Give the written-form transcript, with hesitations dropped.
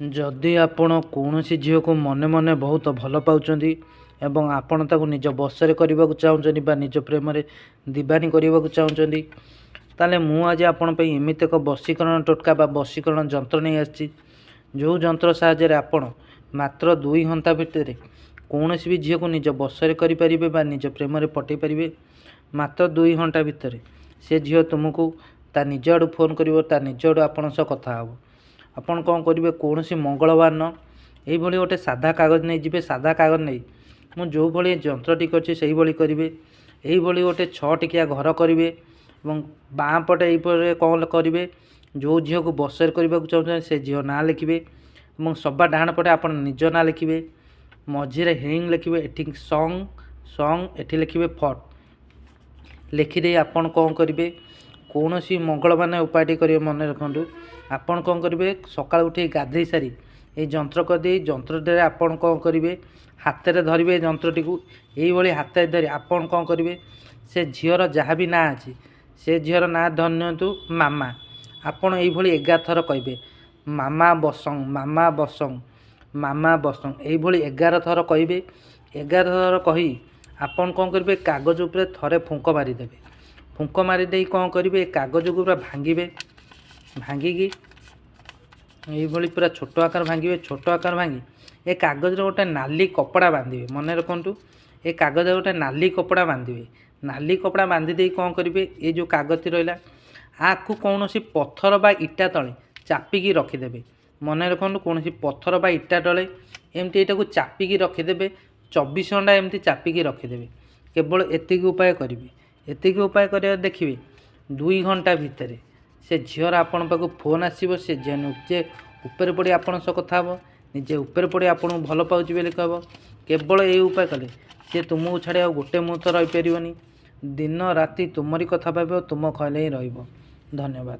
जदि आपण कौनसी झील को मने मने बहुत भल पाउचंदी एवं आपण ताकू निज बसरे करने चाहूँगी बा निज प्रेम दीवानी करने चाहूँगी ताले मु आज आपण पे एमित एक बशीकरण टोटका बा बशीकरण जंत्र नहीं आसी जो जंत्र साहाय्य आपण मात्र 2 घंटा भितर कौन भी झील को निज बसरे करें बा निज प्रेम पटई पारे मात्र 2 घंटा भितर से झील तुमको ता निज आड़ू फोन कर निज आड़ू आपण सह कथा हे आपड़ कौन करेंगे कौन सी मंगलवार न ये गोटे साधा कागज नहीं जी साधा कागज नहीं मुझे जो भाई जंत्रटी कर करेंगे यही गोटे 6 टिकिया घर करेंगे बाँ पटे ये कौन करेंगे जो झील को बसर करने को चाहते से झील ना लिखे और सब्बा डाण पटे आप निज ना लिखे मझीरे हिंग लिखे एटी सॉन्ग सॉन्ग एटी लिखे फट लिखिदे आपन कौन करेंगे कौन सी मंगलवार उपायटी करेंगे मन रखु आपन कौन करेंगे सकाल उठे गाधे सारी ये जंत्र करदे जंत्र आपन कौन करेंगे हाथ में धरवे जंत्रटी को यही हाथ में धरी आपन कौन करेंगे से झीर जहाँ भी ना अच्छी से झीर ना धरनु मामा आपन ये 11 थर कहे मामा बसंग मामा बसंग मामा बसंग ये 11 थर कहे 11 थर कही आपन कौन करेंगे कागज उपर थरे फुंक मारिदेवे फुंक मारिदे कौन करेंगे कागज को पूरा भांगे भांगिकी ये पूरा छोट आकार भांगे छोट आकार भांगी ए कागज गोटे नाली कपड़ा बांधे मन रखु ए कागज गोटे नाली कपड़ा बांधे नाली कपड़ा बांधीदे कौन करेंगे ये जो कागज रहा आपको कौन सी पत्थर बा इटा तले चापिकी रखिदेवे मन रखु कौन सी पत्थर बा इटा तले एमती यहाँ चापिकी रखिदेवे 24 घंटा एमती चापिकी रखिदेवे केवल एतिक उपाय करेंगे एतिक उपाय कर देखिए 2 घंटा भितर से झीर आपण पाक फोन आसो से निजे ऊपर पड़ी आपण सह कथा हे निजे ऊपर पड़ी आपन भल पाँच बोली कह केवल ये उपाय कले सी तुमको छाड़ी आ गोटे मुहूर्त रहीपर दिन राति तुमरी कथा भाव तुम कहले ही रहिबो। धन्यवाद।